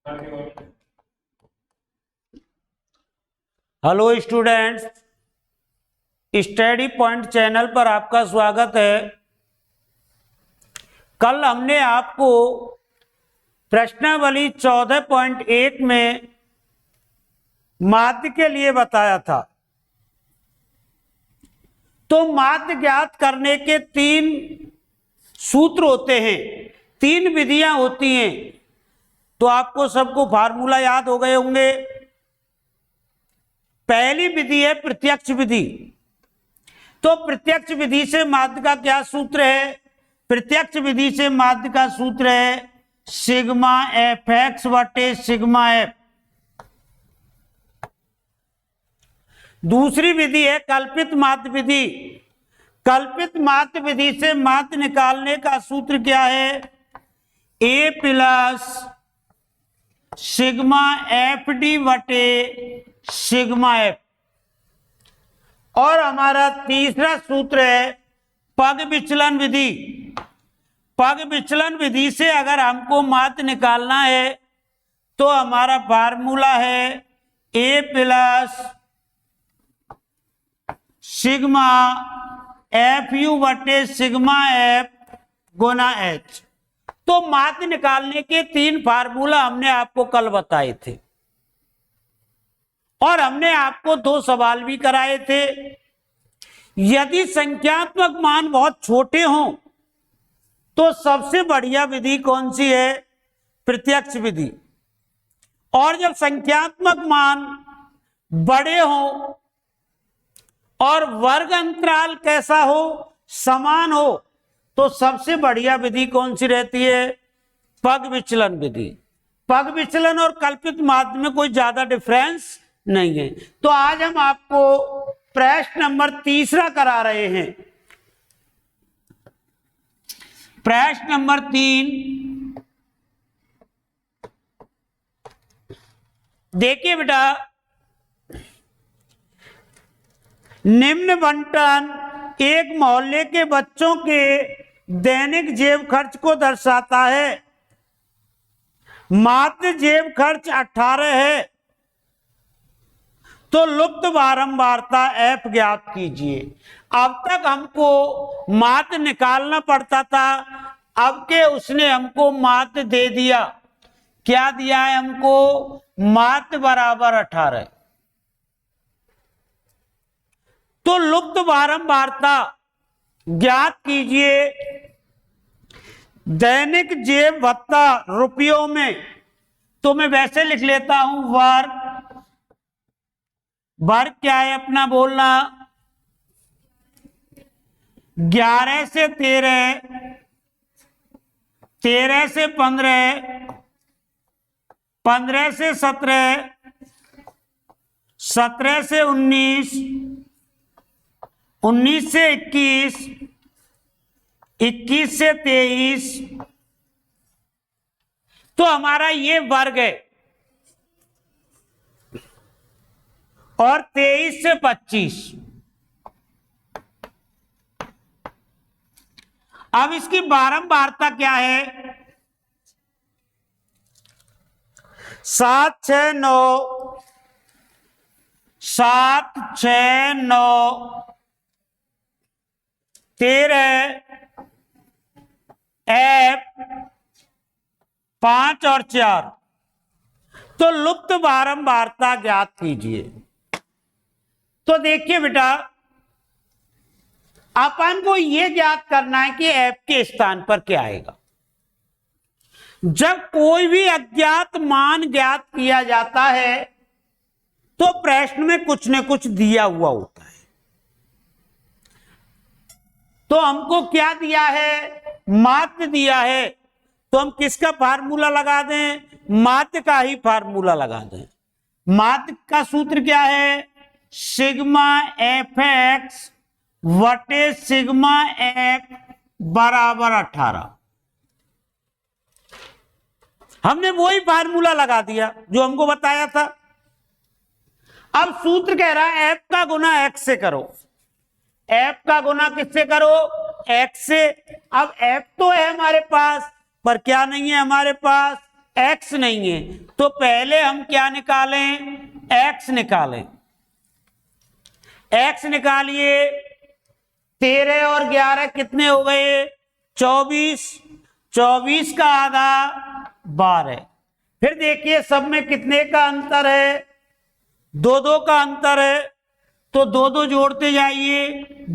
Hello students, study point channel पर आपका स्वागत है। कल हमने आपको प्रश्नावली 14.1 में माध्य के लिए बताया था। तो माध्य ज्ञात करने के 3 सूत्र होते हैं, 3 विधियां होती हैं। तो आपको सबको फार्मूला याद हो गए होंगे। पहली विधि है प्रत्यक्ष विधि। तो प्रत्यक्ष विधि से माध्य का क्या सूत्र है? प्रत्यक्ष विधि से माध्य का सूत्र है सिग्मा एफ एक्स बटे सिग्मा एफ। दूसरी विधि है कल्पित माध्य विधि। कल्पित माध्य विधि से माध्य निकालने का सूत्र क्या है? ए प्लस सिग्मा एफ डी बटे सिग्मा एफ। और हमारा तीसरा सूत्र है पग विचलन विधि। पग विचलन विधि से अगर हमको माध्य निकालना है तो हमारा फार्मूला है ए प्लस सिग्मा एफ यू बटे सिग्मा एफ गुना एच। तो माध्य निकालने के 3 फार्मूला हमने आपको कल बताए थे और हमने आपको 2 सवाल भी कराए थे। यदि संख्यात्मक मान बहुत छोटे हों तो सबसे बढ़िया विधि कौन सी है? प्रत्यक्ष विधि। और जब संख्यात्मक मान बड़े हों और वर्ग अंतराल कैसा हो? समान हो, तो सबसे बढ़िया विधि कौन सी रहती है? पग विचलन विधि। पग विचलन और कल्पित माध्य में कोई ज्यादा डिफरेंस नहीं है। तो आज हम आपको प्रश्न नंबर 3 करा रहे हैं। प्रश्न नंबर 3 देखिए बेटा, निम्न बंटन एक मोहल्ले के बच्चों के दैनिक जेब खर्च को दर्शाता है। माध्य जेब खर्च 18 है। तो लुप्त बारंबारता एफ ज्ञात कीजिए। अब तक हमको माध्य निकालना पड़ता था, अब के उसने हमको माध्य दे दिया। क्या दिया है हमको? माध्य बराबर 18। तो लुप्त बारंबारता ज्ञात कीजिए। दैनिक जेब भत्ता रुपयों में, तो मैं वैसे लिख लेता हूं वर्ग। वर्ग क्या है अपना बोलना? 11 से 13, 13 से 15, 15 से 17, 17 से 19, 19 से 21, 21 से 23। तो हमारा ये वर्ग है। और 23 से 25। अब इसकी बारंबारता क्या है? 7 6 9, 7 6 9, 13 एफ 5 और 4। तो लुप्त बारंबारता ज्ञात कीजिए। तो देखिए बेटा, अपन को यह ज्ञात करना है कि एफ के स्थान पर क्या आएगा। जब कोई भी अज्ञात मान ज्ञात किया जाता है तो प्रश्न में कुछ न कुछ दिया हुआ होता है। तो हमको क्या दिया है? माध्य दिया है। तो हम किसका फार्मूला लगा दें? माध्य का ही फार्मूला लगा दें। माध्य का सूत्र क्या है? सिग्मा एफ एक्स वटे सिग्मा एफ बराबर 18। हमने वही फार्मूला लगा दिया जो हमको बताया था। अब सूत्र कह रहा है एफ का गुना एक्स से करो। एफ का गुना किससे करो? एक्स से। अब एफ तो है हमारे पास, पर क्या नहीं है हमारे पास? x नहीं है, तो पहले हम क्या निकालें, x निकालें। x निकालिए, 13 और 11 कितने हो गए, 24, 24 का आधा 12। फिर देखिए सब में कितने का अंतर है, 2-2 का अंतर है, तो 2-2 जोड़ते जाइए,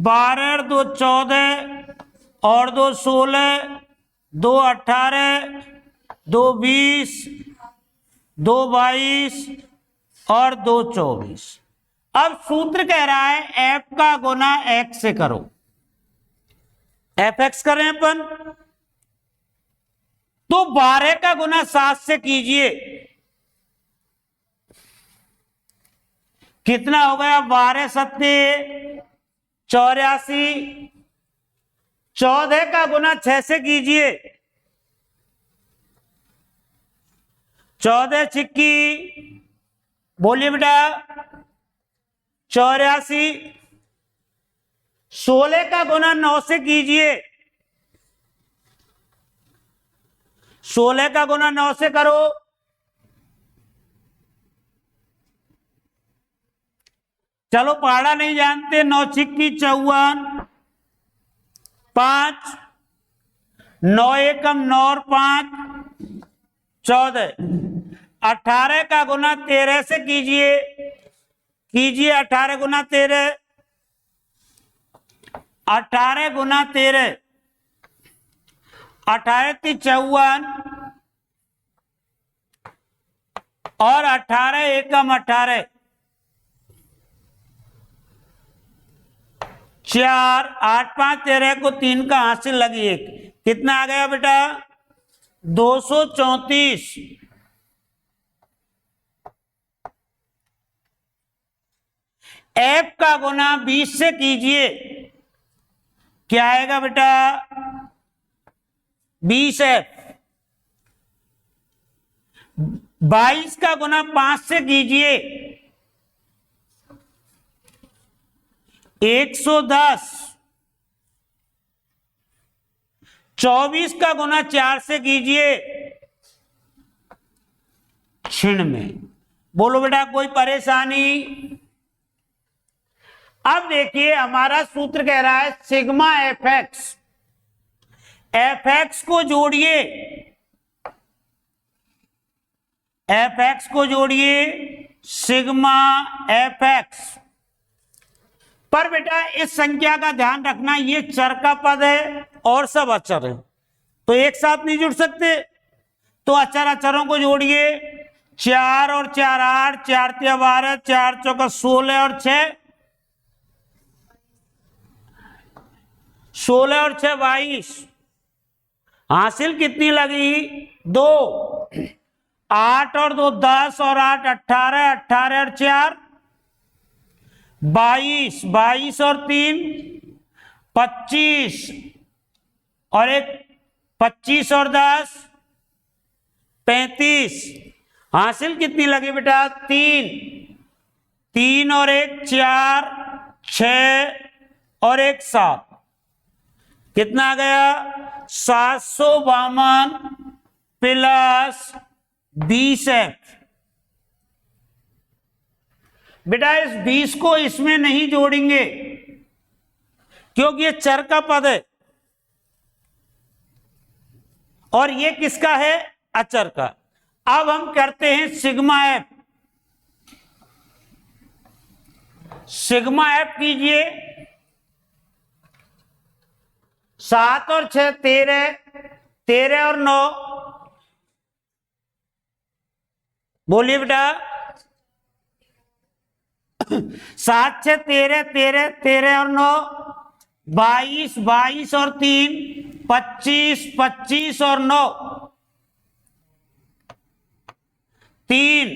12 और 2 14 और 2 16, 2 18, 2 20, 2 22 और 2 24। अब सूत्र कह रहा है f का गुना x से करो, fx करें अपन, तो 12 का गुना 7 से कीजिए, कितना हो गया, 12 सत्ते 84, 14 का गुना 6 से कीजिए, 14 छिक्की, बोलिए बेटा 84, 16 का गुना 9 से कीजिए, 16 का गुना 9 से करो, चलो पहाड़ा नहीं जानते, 9 छिक्की 54, 5, 9 एकम 9 और 5 14, 18 का गुना 13 से कीजिए, 18 गुना 13, 18 गुना 13, 18 54 और 18 एकम 18, 4, 8 5 13 को 3 का हासिल लगी 1, कितना आ गया बेटा, 234। f का गुना 20 से कीजिए, क्या आएगा बेटा, 20f। 22 का गुना 5 से कीजिए, 110। 24 का गुना 4 से कीजिए, क्षण में। बोलो बेटा कोई परेशानी। अब देखिए हमारा सूत्र कह रहा है sigma f x, F x को जोड़िए, एफ एक्स को जोड़िए सिग्मा एफ एक्स पर। बेटा इस संख्या का ध्यान रखना, ये चर का पद है और सब अचर है, तो एक साथ नहीं जुड़ सकते, तो अचर अचरों को जोड़िए, 4 और 4 8, 4 3 12, 4 चौका 16 और 6, 16 और 6 22। हासिल कितनी लगी, 2। 8 और 2 10 और 8 18, 18 और 4 22, 22 और 3 25 और 1 25 और 10 35। हासिल कितनी लगी बेटा, 3। 3 और 1 4, 6 और 1 7, कितना आ गया, 752 प्लस 20f। बेटा इस 20 को इसमें नहीं जोड़ेंगे क्योंकि ये चर का पद है और ये किसका है, अचर का। अब हम करते हैं सिग्मा एफ, सिग्मा एफ कीजिए, 7 और 6 13, 13 और 9, बोलिए बेटा 7 6 13, 13 13 और 9 22, 22 और 3 25, 25 और 9 3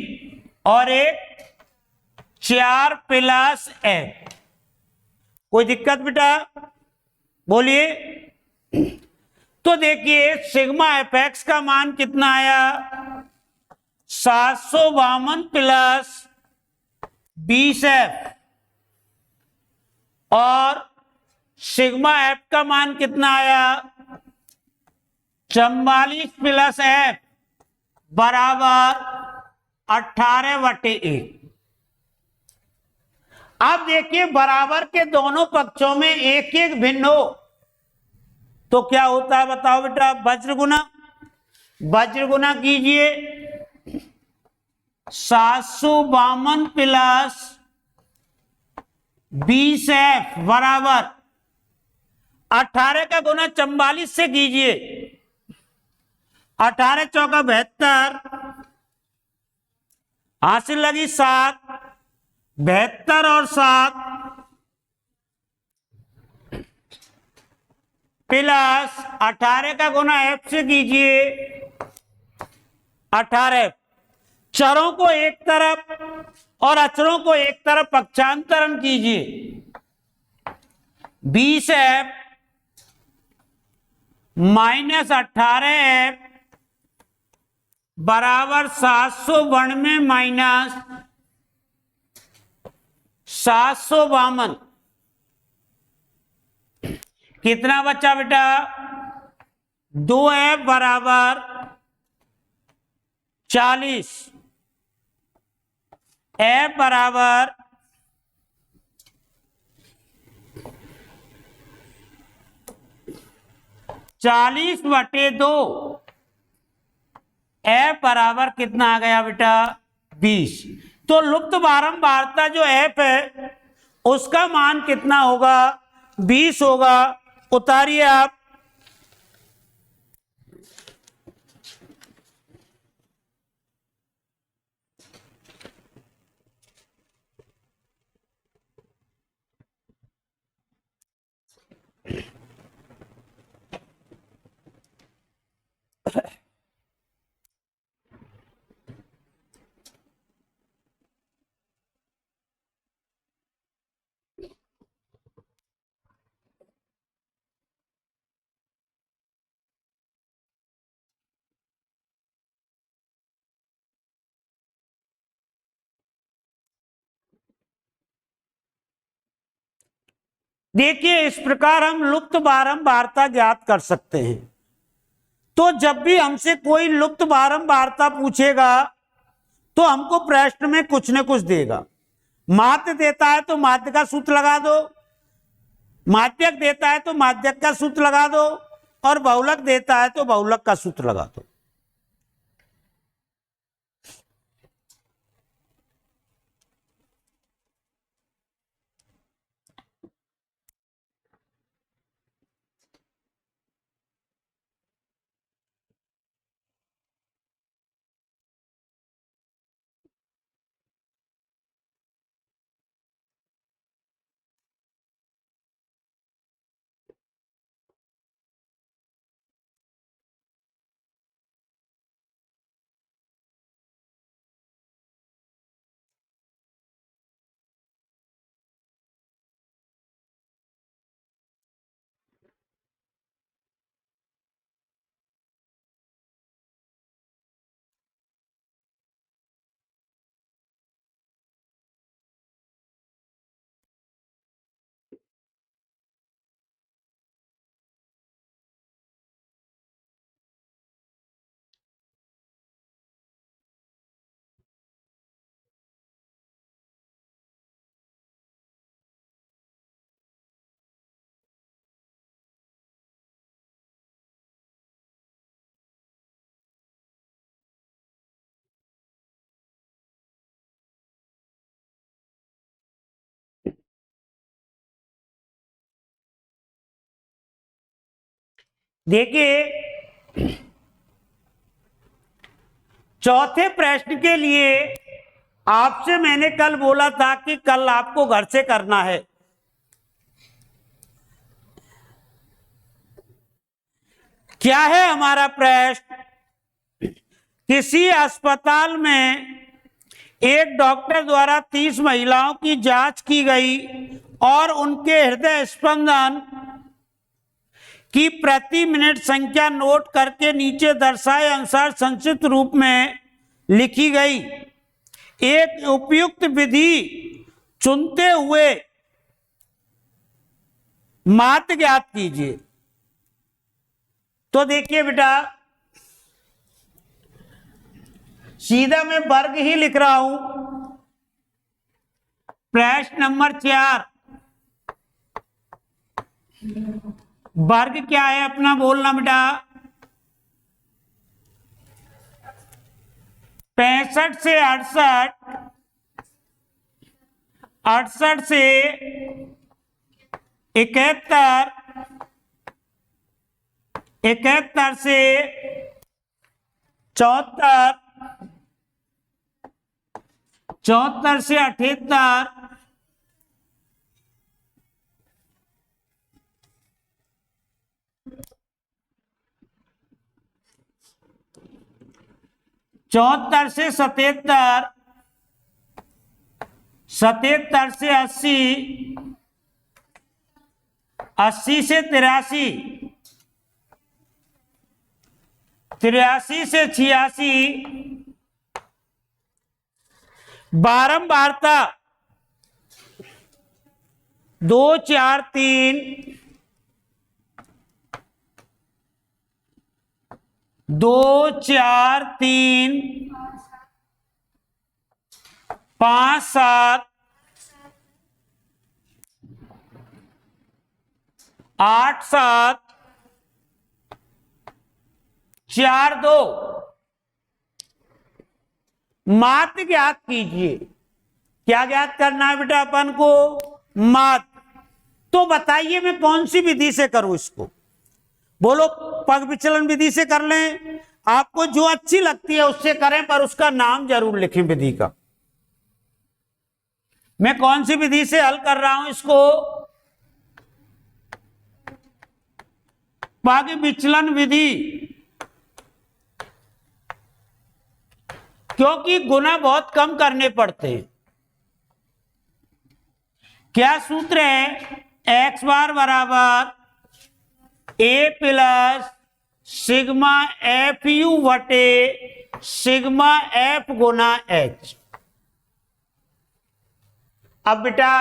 और 1 4 प्लस f। कोई दिक्कत बेटा, बोलिए। तो देखिए सिग्मा एफ एक्स का मान कितना आया, 752 प्लस 20f, और सिग्मा एफ का मान कितना आया, 44 प्लस f बराबर 18/1। अब देखिए बराबर के दोनों पक्षों में एक एक भिन्न हो तो क्या होता है बताओ बेटा? वज्र गुना। वज्र गुना कीजिए 752 प्लस 20f बराबर 18 का गुना 44 से कीजिए। 18 चौका 72, हासिल लगी 7, 72 और 7 प्लस 18 का गुना f से कीजिए। 18 चरों को एक तरफ और अचरों को एक तरफ पक्षांतरण कीजिए। 20f माइनस 18f बराबर 792 माइनस 752। कितना बचा बेटा? 2f बराबर 40, f बराबर 40/2। f बराबर कितना आ गया बेटा? 20। तो लुप्त बारंबारता जो f है उसका मान कितना होगा? 20 होगा। उतारिए आप। देखिए इस प्रकार हम लुप्त बारंबारता ज्ञात कर सकते हैं। तो जब भी हमसे कोई लुप्त बारंबारता पूछेगा तो हमको प्रश्न में कुछ न कुछ देगा। माध्य देता है तो माध्य का सूत्र लगा दो, माध्यक देता है तो माध्यक का सूत्र लगा दो, और बहुलक देता है तो बहुलक का सूत्र लगा दो। देखिए चौथे प्रश्न के लिए आपसे मैंने कल बोला था कि कल आपको घर से करना है। क्या है हमारा प्रश्न? किसी अस्पताल में एक डॉक्टर द्वारा 30 महिलाओं की जांच की गई और उनके हृदय स्पंदन की प्रति मिनट संख्या नोट करके नीचे दर्शाए अनुसार संक्षिप्त रूप में लिखी गई। एक उपयुक्त विधि चुनते हुए माध्य ज्ञात कीजिए। तो देखिए बेटा सीधा मैं वर्ग ही लिख रहा हूं। प्रश्न नंबर 4, वर्ग क्या है अपना, बोलना बेटा। 65 से 68, 68 से 71, 71 से 74, 74 से 78, 74 से 77, 77 से 80, 80 से 83, 83 से 86, बारंबारता 2 4 3, 2 4 3, 5 7, 8 7, 4 2। मात ज्ञात कीजिए। क्या ज्ञात करना है बेटा अपन को? मात। तो बताइए मैं कौन सी विधि से करूं इसको? बोलो, पग विचलन विधि से कर लें, आपको जो अच्छी लगती है उससे करें, पर उसका नाम जरूर लिखें विधि का। मैं कौन सी विधि से हल कर रहा हूं इसको? पग विचलन विधि, क्योंकि गुना बहुत कम करने पड़ते हैं। क्या सूत्र है? एक्स बार बराबर ए प्लस सिग्मा एफ यू बटे सिग्मा एफ गुना एच। अब बेटा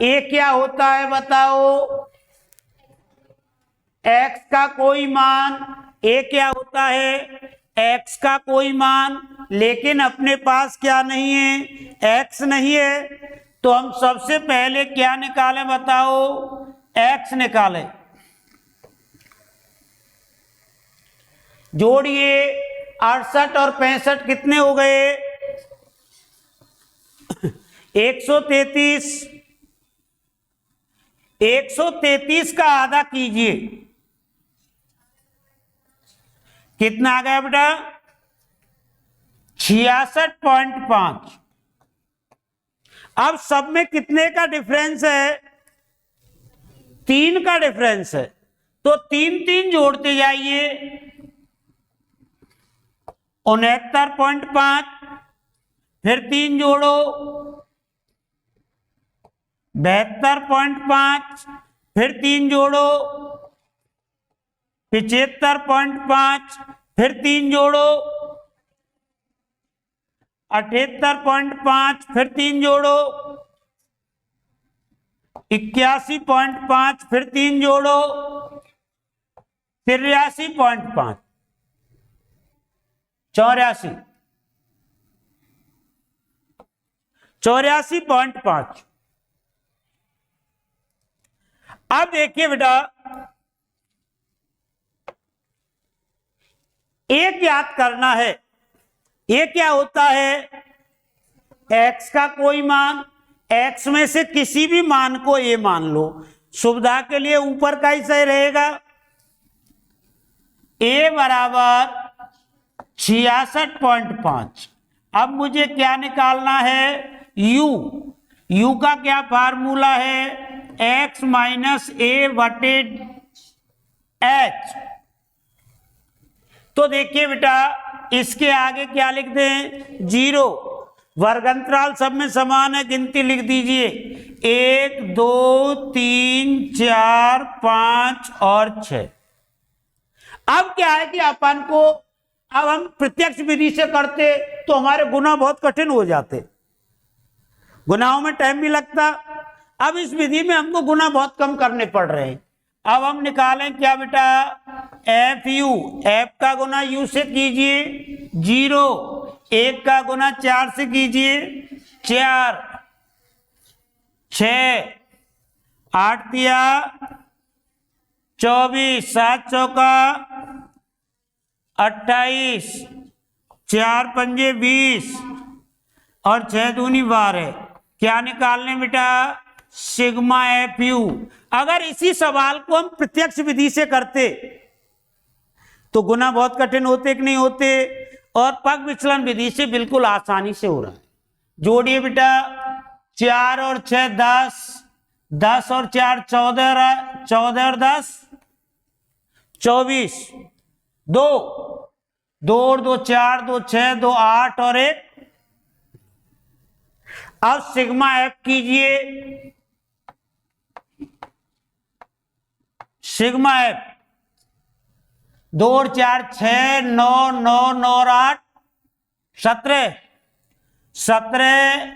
ए क्या होता है बताओ? एक्स का कोई मान। ए क्या होता है? एक्स का कोई मान, लेकिन अपने पास क्या नहीं है? एक्स नहीं है। तो हम सबसे पहले क्या निकालें बताओ? एक्स निकालें। जोड़िए, 68 और 65 कितने हो गए? 133। 133 का आधा कीजिए, कितना आ गया बेटा? 66.5। अब सब में कितने का डिफरेंस है? 3 का डिफरेंस है। तो 3 3 जोड़ते जाइए। 69.5, फिर 3 जोड़ो 72.5, फिर 3 जोड़ो 75.5, फिर 3 जोड़ो 78.5, फिर 3 जोड़ो 81.5, फिर 3 जोड़ो 83.5, 84, 84.5। अब देखिए बेटा, एक याद करना है। ये क्या होता है? एक्स का कोई मान, एक्स में से किसी भी मान को ए मान लो। सुविधा के लिए ऊपर का ही सही रहेगा। ए बराबर 66.5। अब मुझे क्या निकालना है? यू। यू का क्या फार्मूला है? एक्स माइनस ए बटे एच। तो देखिए बेटा, इसके आगे क्या लिख दें? 0। वर्गंतराल सब में समान है, गिनती लिख दीजिए। 1 2 3 4 5 और 6। अब क्या है कि अपन को, अब हम प्रत्यक्ष विधि से करते तो हमारे गुना बहुत कठिन हो जाते, गुनाहों में टाइम भी लगता। अब इस विधि में हमको गुना बहुत कम करने पड़ रहे हैं। अब हम निकालें क्या बेटा? F you. एफ का गुना यू से कीजिए 0। 1 का गुना 4 से कीजिए, 4, 6, 8 दिया 24, 7 चौका 28, 4 पंजे 20 और 6 दूनी 12। क्या निकालने बेटा? Sigma F you. अगर इसी सवाल को हम प्रत्यक्ष विधि से करते तो गुना बहुत कठिन होते कि नहीं होते, और पग विचलन विधि से बिल्कुल आसानी से हो रहा है। जोड़िए बेटा, 4 और 6 10, 10 और 4 14, 14 और 10 24, 2, 2 और 2 4, 2 6, 2 8 और 1। अब सिग्मा एफ कीजिए, सिग्मा एफ 2 और 4 6, 9, 9, 9 और 8 17, 17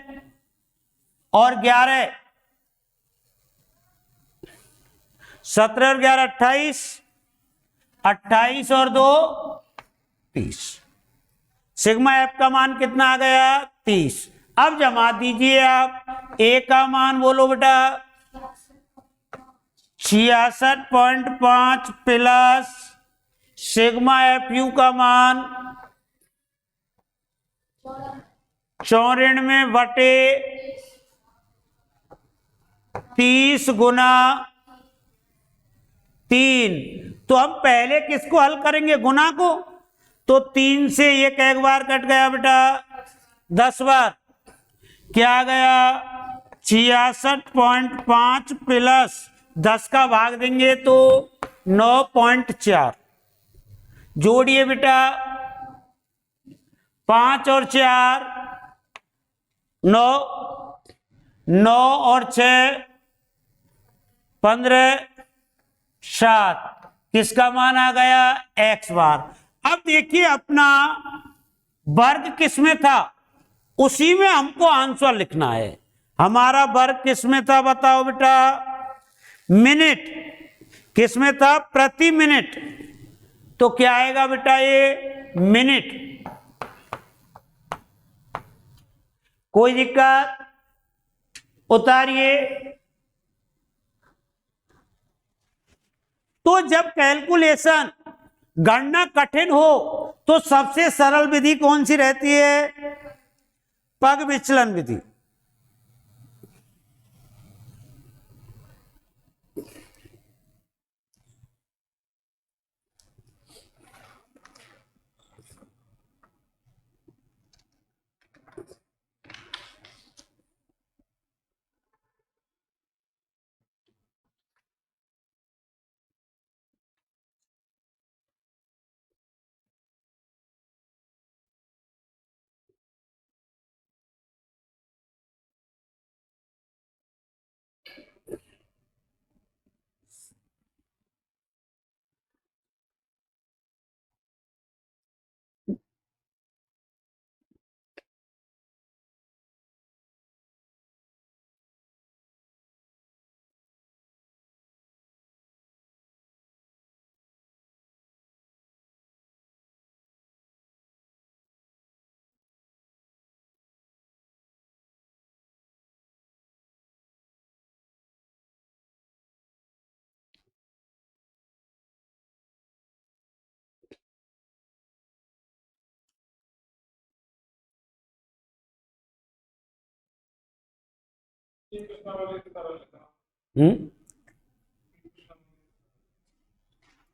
और 11, 17 और 11 28, 28 और 2 30। सिग्मा एफ का मान कितना आ गया? 30। अब जमा दीजिए आप। ए का मान बोलो बेटा, 66.5 प्लस सिग्मा एफ यू का मान 94 बटे 30 गुना 3। तो हम पहले किसको हल करेंगे? गुना को। तो 3 से ये एक बार कट गया बेटा, 10 बार। क्या आ गया? 66.5 प्लस 10 का भाग देंगे तो 9.4। जोड़िए बेटा, 5 और 4 9, 9 और 6 15, 7। किसका मान आ गया? x बार। अब देखिए अपना वर्ग किसमें था, उसी में हमको आंसर लिखना है। हमारा वर्ग किसमें था बताओ बेटा? मिनट। किसमें था? प्रति मिनट। तो क्या आएगा बेटा? ये मिनट। कोई दिक्कत? उतारिए। तो जब कैलकुलेशन गणना कठिन हो तो सबसे सरल विधि कौन सी रहती है? पग विचलन विधि।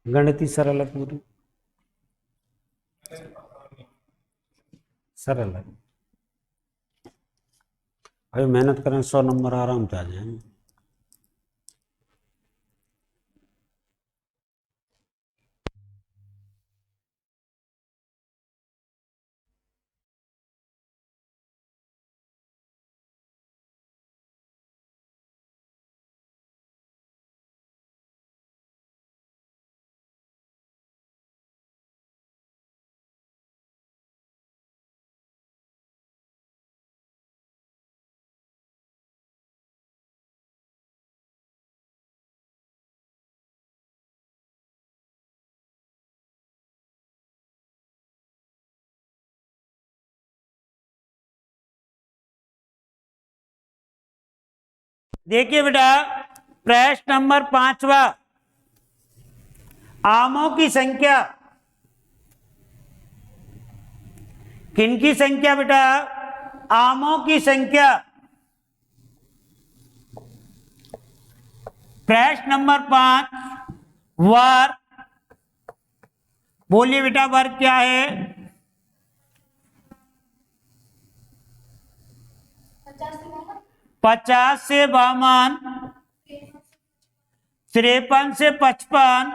गणित सरल है, पूरी सरल है। अभी मेहनत करें 100 नंबर आराम से आ जाएंगे। देखिए बेटा, प्रश्न नंबर 5वां, आमों की संख्या, किनकी संख्या बेटा? आमों की संख्या। प्रश्न नंबर 5, वर्ग। बोलिए बेटा, वर्ग क्या है? 50 से 52, 53 से 55,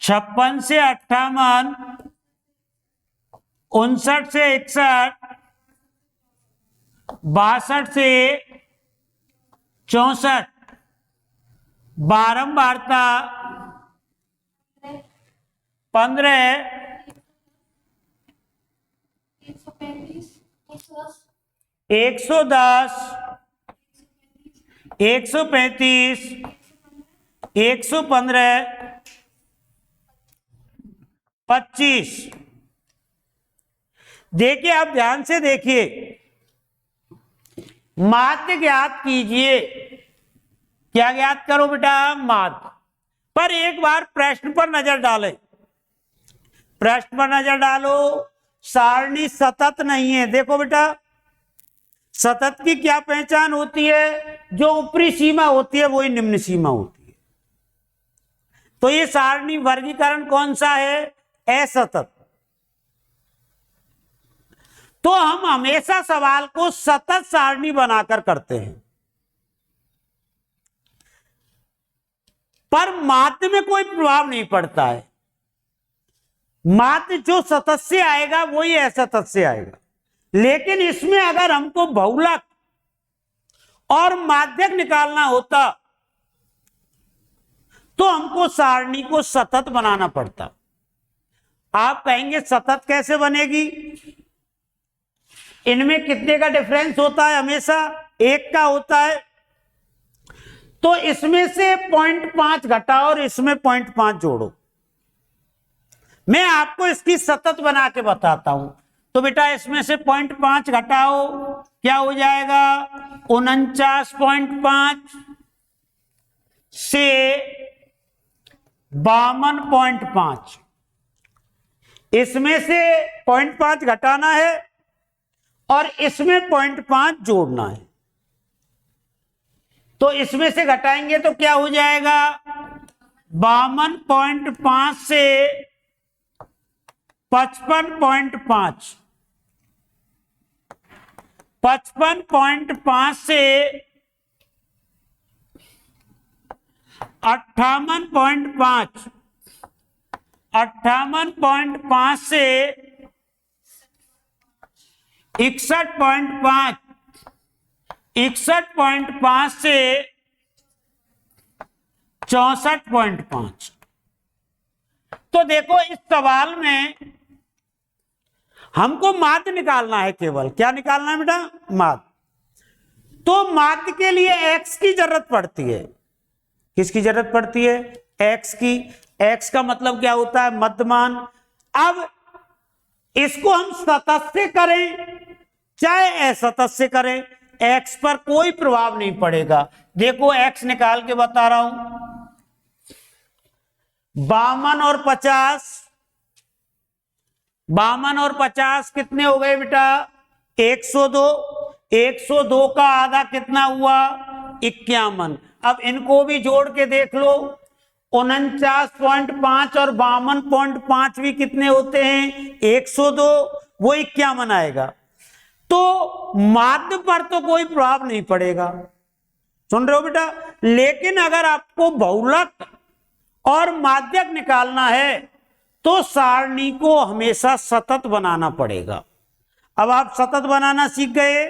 56 से 58, 59 से 61, 62 से 64, बारंबारता 15, 110, 135, 115, 25। देखिए, आप ध्यान से देखिए, माध्य ज्ञात कीजिए। क्या ज्ञात करो बेटा? माध्य। पर एक बार प्रश्न पर नजर डालें। प्रश्न पर नजर डालो, सारणी सतत नहीं है। देखो बेटा, सतत की क्या पहचान होती है? जो ऊपरी सीमा होती है वही निम्न सीमा होती है। तो ये सारणी वर्गीकरण कौन सा है? असतत। तो हम हमेशा सवाल को सतत सारणी बनाकर करते हैं, पर माध्य में कोई प्रभाव नहीं पड़ता है। माध्य जो सतत से आएगा वही असतत से आएगा। लेकिन इसमें अगर हमको बहुलक और माध्यक निकालना होता तो हमको सारणी को सतत बनाना पड़ता। आप कहेंगे सतत कैसे बनेगी? इनमें कितने का डिफरेंस होता है? हमेशा 1 का होता है। तो इसमें से 0.5 घटाओ और इसमें 0.5 जोड़ो। मैं आपको इसकी सतत बना के बताता हूं। तो बेटा, इसमें से 0.5 घटाओ, क्या हो जाएगा? 49.5 से 52.5। इसमें से 0.5 घटाना है और इसमें 0.5 जोड़ना है। तो इसमें से घटाएंगे तो क्या हो जाएगा? 52.5 से 55.5, 55.5 से 58.5, 58.5 से 61.5, 61.5 से 64.5। तो देखो, इस सवाल में हमको माध्य निकालना है। केवल क्या निकालना है बेटा? माध्य। तो माध्य के लिए x की जरूरत पड़ती है। किसकी जरूरत पड़ती है? x की। x का मतलब क्या होता है? मध्यमान। अब इसको हम सतत से करें चाहे असतत से करें, x पर कोई प्रभाव नहीं पड़ेगा। देखो, x निकाल के बता रहा हूं। 52 और 50, 52 और 50 कितने हो गए बेटा? 102। 102 का आधा कितना हुआ? 51। अब इनको भी जोड़ के देख लो। 49.5 और 52.5 भी कितने होते हैं? 102। वो 51 आएगा। तो माध्य पर तो कोई प्रभाव नहीं पड़ेगा। सुन रहे हो बेटा? लेकिन अगर आपको बहुलक और माध्यक निकालना है तो सारणी को हमेशा सतत बनाना पड़ेगा। अब आप सतत बनाना सीख गए।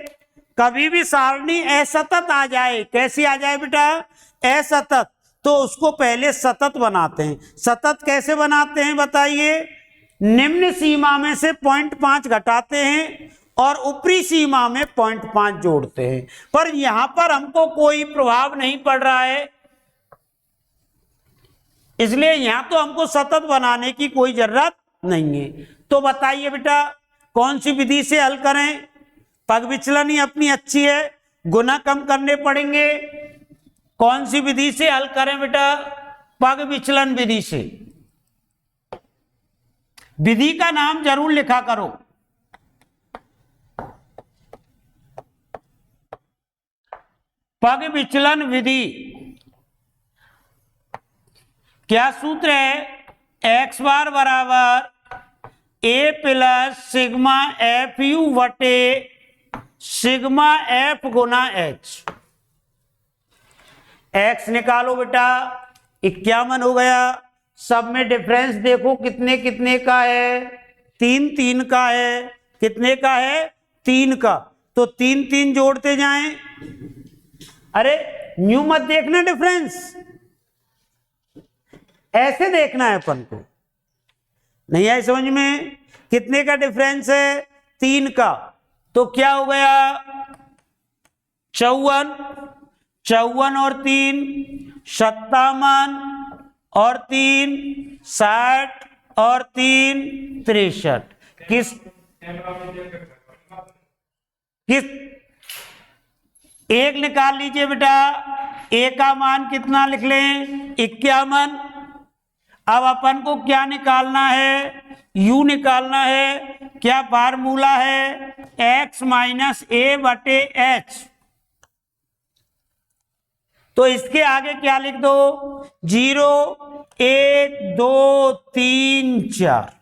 कभी भी सारणी असतत आ जाए, कैसी आ जाए बेटा? असतत, तो उसको पहले सतत बनाते हैं। सतत कैसे बनाते हैं बताइए? निम्न सीमा में से 0.5 घटाते हैं और ऊपरी सीमा में 0.5 जोड़ते हैं। पर यहां पर हमको कोई प्रभाव नहीं पड़ रहा है, इसलिए यहां तो हमको सतत बनाने की कोई जरूरत नहीं है। तो बताइए बेटा, कौन सी विधि से हल करें? पग विचलन ही अपनी अच्छी है। गुना कम करने पड़ेंगे। कौन सी विधि से हल करें बेटा? पग विचलन विधि से। विधि का नाम जरूर लिखा करो। पग विचलन विधि। क्या सूत्र है? एक्स बार बराबर ए प्लस सिग्मा एफ यू बटे सिग्मा एफ गुना एच। एक्स निकालो बेटा, 51 हो गया। सब में डिफरेंस देखो कितने कितने का है? 3 3 का है। कितने का है? 3 का। तो 3 3 जोड़ते जाएं। अरे न्यू मत देखना डिफरेंस, ऐसे देखना है अपन को। नहीं आए समझ में? कितने का डिफरेंस है? 3 का। तो क्या हो गया? 54। 54 और 3 57 और 3 60 और 3 63। किस एक निकाल लीजिए बेटा। ए का मान कितना लिख लें? 51। अब अपन को क्या निकालना है? यू निकालना है। क्या फार्मूला है? x माइनस ए बटे एच। तो इसके आगे क्या लिख दो? 0 1 2 3 4।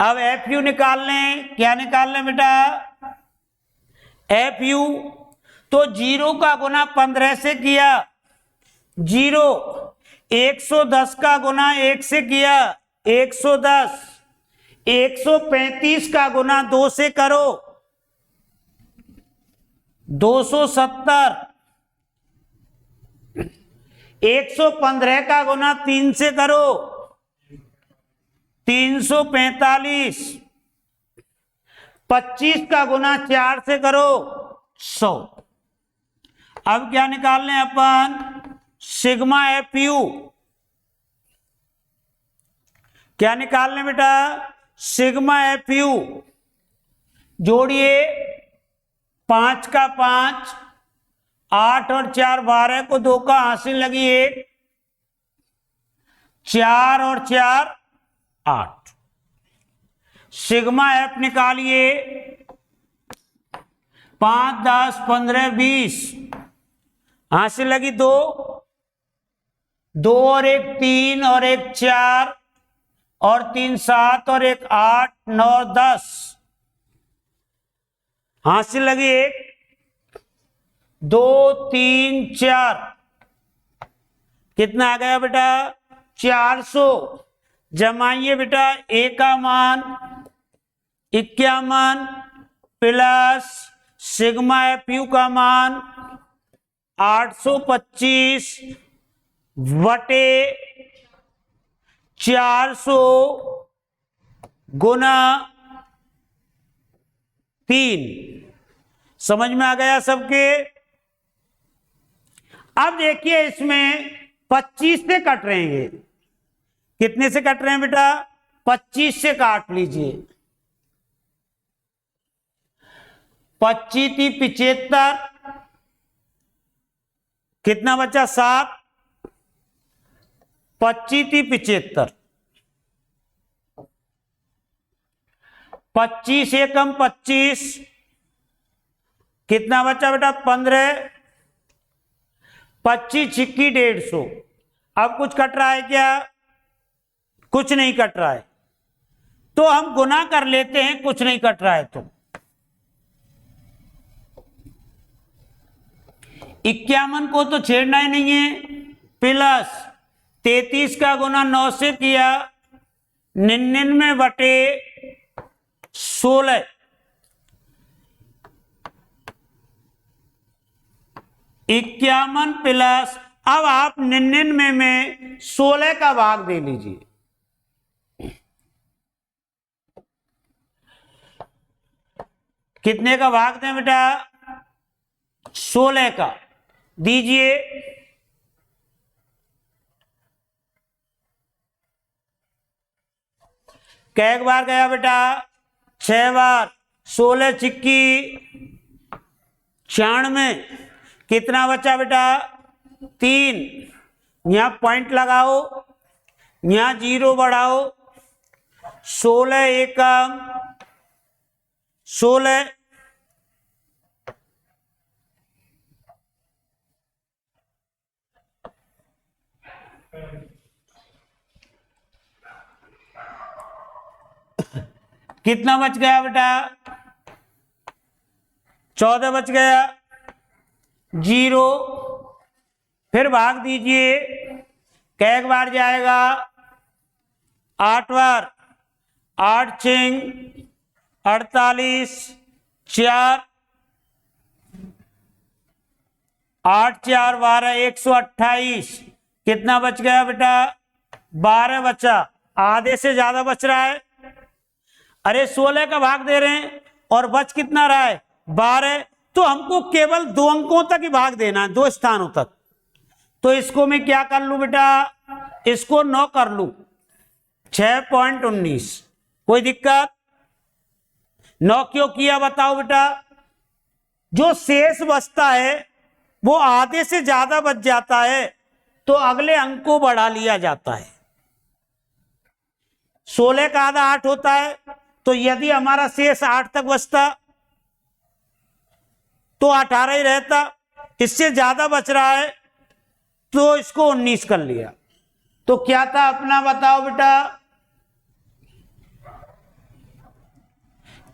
अब एफ यू निकाल लें। क्या निकाल लें बेटा? F you. तो 0 का गुना 15 से किया 0, 110 का गुना 1 से किया 110, 135 का गुना 2 से करो 270, 115 का गुना 3 से करो 345, 25 का गुना 4 से करो 100। अब क्या निकाल लें अपन? Sigma F you. क्या निकाल लें बेटा? Sigma F you. जोड़िए 5 का 5, 8 और 4 12 को 2 का हासिल लगी 1, 4 और 4 8। सिग्मा एफ निकालिए 5 10 15 20, हासिल लगी 2, 2 और 1 3 और 1 4 और 3 7 और 1 8 9 10, हासिल लगी 1 2 3 4। कितना आ गया बेटा? 400। जमाइए बेटा। ए का मान 51 प्लस सिग्मा एफ यू का मान 825 बटे 400 गुना 3। समझ में आ गया सबके? अब देखिए इसमें 25 से कट रहे हैं। कितने से कट रहे हैं बेटा? 25 से काट लीजिए। 25 थी 75, कितना बचा? 7। 25 थी 75, 25 एकम 25, कितना बचा बेटा? 15। 25 छिक्की 150। अब कुछ कट रहा है क्या? कुछ नहीं कट रहा है। तो हम गुना कर लेते हैं, कुछ नहीं कट रहा है तो। 51 को तो छेड़ना ही नहीं है। प्लस 33 का गुना 9 से किया 99 बटे 16, 51 प्लस, अब आप 99 में 16 का भाग दे लीजिए। कितने का भाग दें बेटा? 16 का दीजिए। कै बार गया बेटा? 6 बार। 16 छिक्की 96, कितना बचा बेटा 3, यहां पॉइंट लगाओ, यहां 0 बढ़ाओ, 16 एकम 16, कितना बच गया बेटा 14 बच गया, 0, फिर भाग दीजिए, कैक बार जाएगा 8 बार, 8 छिंग 48, 4, 8 4 12, 128, कितना बच गया बेटा 12 बचा, आधे से ज्यादा बच रहा है। अरे 16 का भाग दे रहे हैं और बच कितना रहा है 12, तो हमको केवल 2 अंकों तक ही भाग देना है, 2 स्थानों तक। तो इसको मैं क्या कर लूं बेटा, इसको 9 कर लूं, 6.19, कोई दिक्कत? 9 क्यों किया बताओ बेटा, जो शेष बचता है वो आधे से ज्यादा बच जाता है तो अगले अंक को बढ़ा लिया जाता है। 16 का आधा 8 होता है, तो यदि हमारा शेष 8 तक बचता तो 18 ही रहता, इससे ज्यादा बच रहा है तो इसको 19 कर लिया। तो क्या था अपना बताओ बेटा,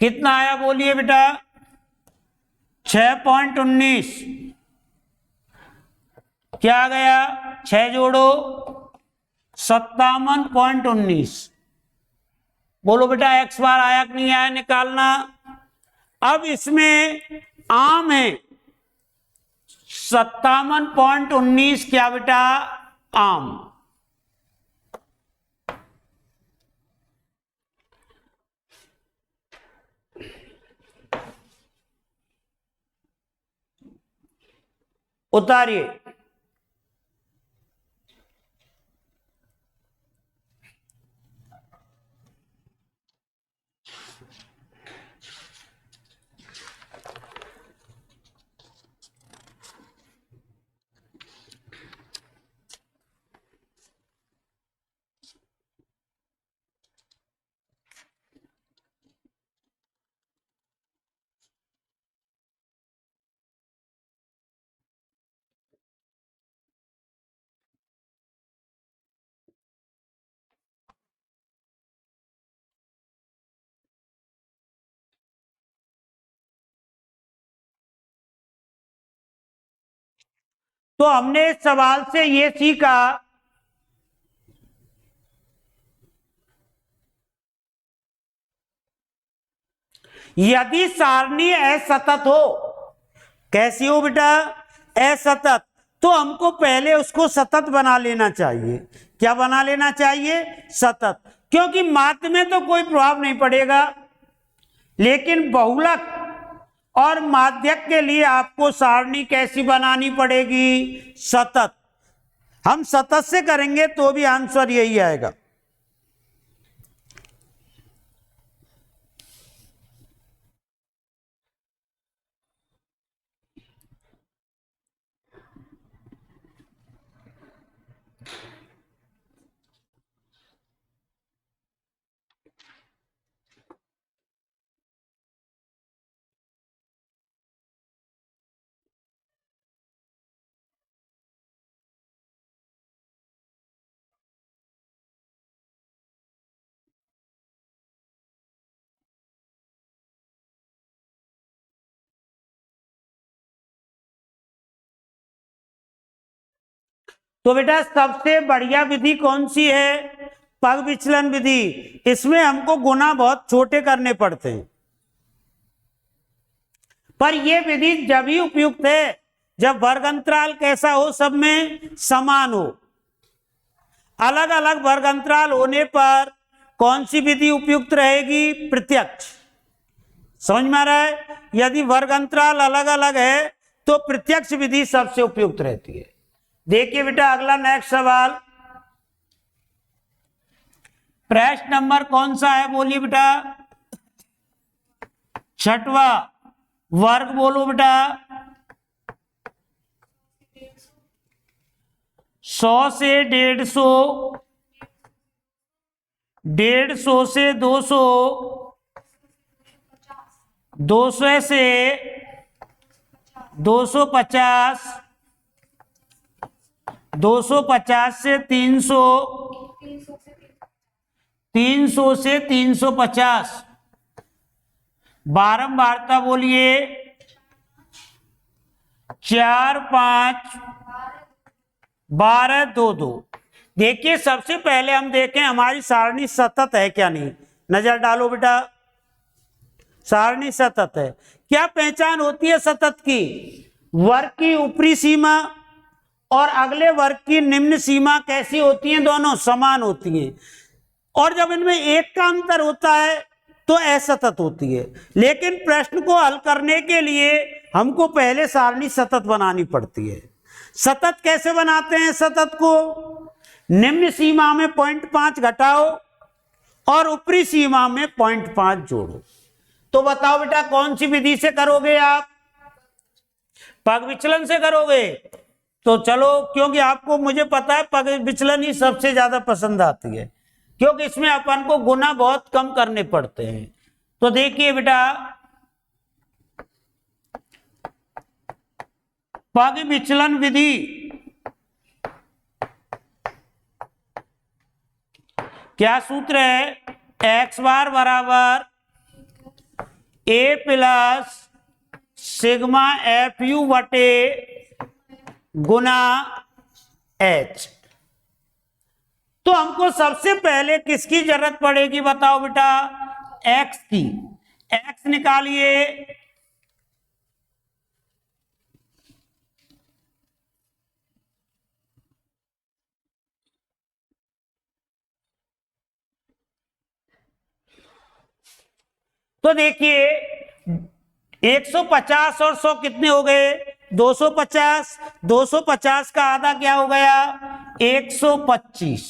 कितना आया बोलिए बेटा 6.19, क्या आ गया 6 जोड़ो 57.19, बोलो बेटा एक्स बार आया कि नहीं आया निकालना। अब इसमें आम है 57.19, क्या बेटा आम, उतारिए। तो हमने इस सवाल से यह सीखा यदि सारणी असतत हो, कैसी हो बेटा असतत, तो हमको पहले उसको सतत बना लेना चाहिए। क्या बना लेना चाहिए सतत, क्योंकि माध्य में तो कोई प्रभाव नहीं पड़ेगा, लेकिन बहुलक और माध्यक के लिए आपको सारणी कैसी बनानी पड़ेगी सतत। हम सतत से करेंगे तो भी आंसर यही आएगा। तो बेटा सबसे बढ़िया विधि कौन सी है, पग विचलन विधि। इसमें हमको गुना बहुत छोटे करने पड़ते हैं, पर यह विधि जब ही उपयुक्त है जब वर्ग अंतराल कैसा हो, सब में समान हो। अलग अलग वर्ग अंतराल होने पर कौन सी विधि उपयुक्त रहेगी, प्रत्यक्ष। समझ में आ रहा है, यदि वर्ग अंतराल अलग अलग है तो प्रत्यक्ष विधि सबसे उपयुक्त रहती है। देखिए बेटा अगला नेक्स्ट सवाल, प्रश्न नंबर कौन सा है बोलिए बेटा छठवा वर्ग बोलो बेटा। 100 से 150, 150 से 200, 200 से 250, 250 से 300, 300 से 350। बारंबारता बोलिए। 4 5 12 2 2। देखिए सबसे पहले हम देखें हमारी सारणी सतत है क्या नहीं। नजर डालो बेटा, सारणी सतत है। क्या पहचान होती है सतत की? वर्ग की ऊपरी सीमा और अगले वर्ग की निम्न सीमा कैसी होती हैं? दोनों समान होती हैं। और जब इनमें एक का अंतर होता है तो असतत होती है। लेकिन प्रश्न को हल करने के लिए हमको पहले सारणी सतत बनानी पड़ती है। सतत कैसे बनाते हैं? सतत को निम्न सीमा में 0.5 घटाओ और ऊपरी सीमा में 0.5 जोड़ो। तो बताओ बेटा कौन सी विधि से करोगे आप? पग विचलन से करोगे? तो चलो, क्योंकि आपको मुझे पता है पग विचलन ही सबसे ज्यादा पसंद आती है, क्योंकि इसमें अपन को गुना बहुत कम करने पड़ते हैं। तो देखिए बेटा, पग विचलन विधि क्या सूत्र है? x बार बराबर a plus sigma F you बटे गुना h। तो हमको सबसे पहले किसकी जरूरत पड़ेगी बताओ बेटा? x की। x निकालिए। तो देखिए 150 और 100 कितने हो गए? 250। 250 का आधा क्या हो गया? 125।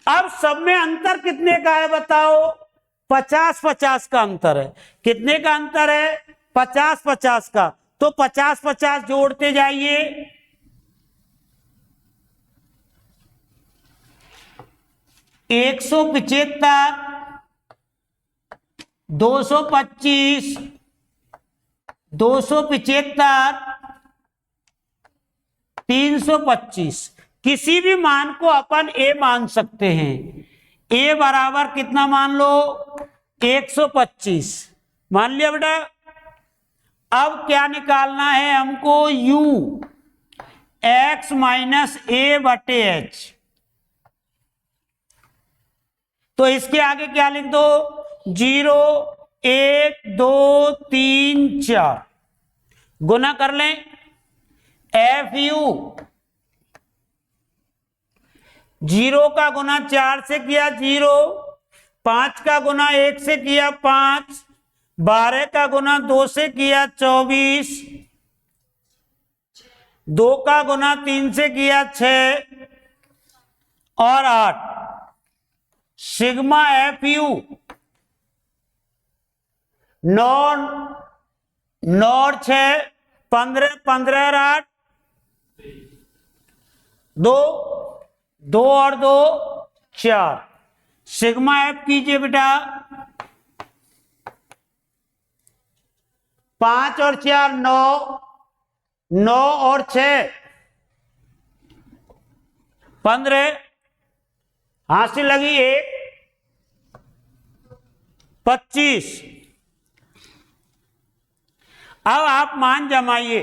अब सब में अंतर कितने का है बताओ? 50-50 का अंतर है। कितने का अंतर है? 50-50 का। तो 50-50 जोड़ते जाइए। 175, 225, 275, 325। किसी भी मान को अपन a मान सकते हैं। a बराबर कितना मान लो? 125 मान लिया बेटा। अब क्या निकालना है हमको? u x माइनस a बटे h। तो इसके आगे क्या लिख दो? 0 1 2 3 4 गुना कर लें। एफ यू 0 का गुना 4 से किया 0, 5 का गुना 1 से किया 5, 12 का गुना 2 से किया 24, 2 का गुना 3 से किया 6 और 8। सिग्मा एफ यू 9 और 6 15, 15 और 8 2, 2 और 2 4। सिग्मा एफ कीजिए बेटा। 5 और 4 9, 9 और 6 15, हाथ से लगी 1 25। अब आप मान जमाइए।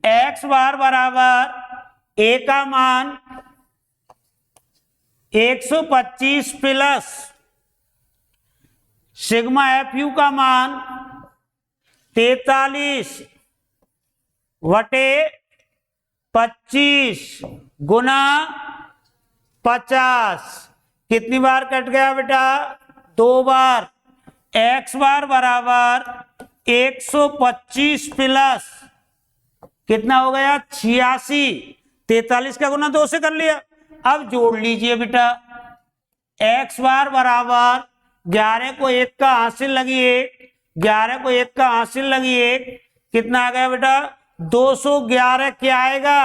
x बार बराबर a का मान 125 प्लस सिग्मा एफ यू का मान 43 वटे 25 गुना 50। कितनी बार कट गया बेटा? 2 बार। x बार बराबर 125 प्लस कितना हो गया 86, 43 का गुना 2 से कर लिया। अब जोड़ लीजिए बेटा, x बार बराबर 11 को 1 का हासिल लगी 1, 11 को 1 का हासिल लगी 1, कितना आ गया बेटा 211 क्या आएगा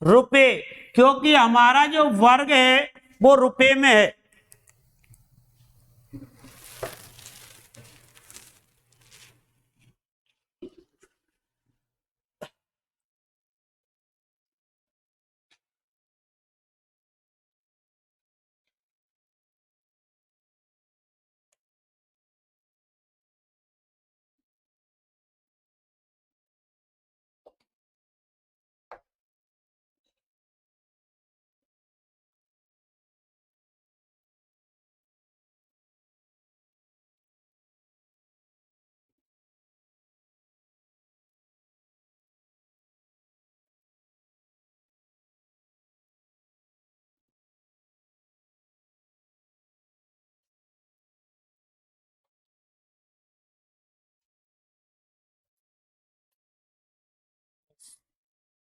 रुपए, क्योंकि हमारा जो वर्ग है वो रुपए में है।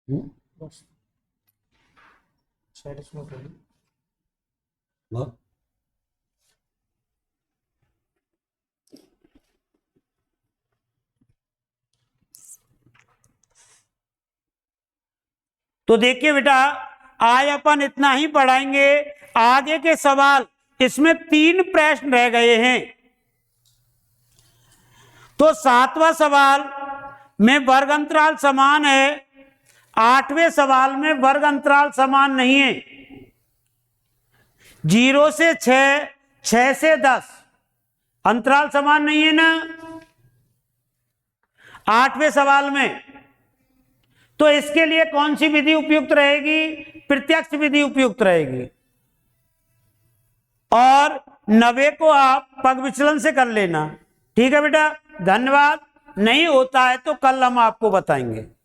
तो देखिए बेटा, आज अपन इतना ही पढ़ाएंगे। आगे के सवाल, इसमें 3 प्रश्न रह गए हैं। तो 7वां सवाल में वर्ग अंतराल समान है, 8वें सवाल में वर्ग अंतराल समान नहीं है। 0 से 6, 6 से 10 अंतराल समान नहीं है ना 8वें सवाल में। तो इसके लिए कौन सी विधि उपयुक्त रहेगी? प्रत्यक्ष विधि उपयुक्त रहेगी। और 90 को आप पग विचलन से कर लेना। ठीक है बेटा, धन्यवाद। नहीं होता है तो कल हम आपको बताएंगे।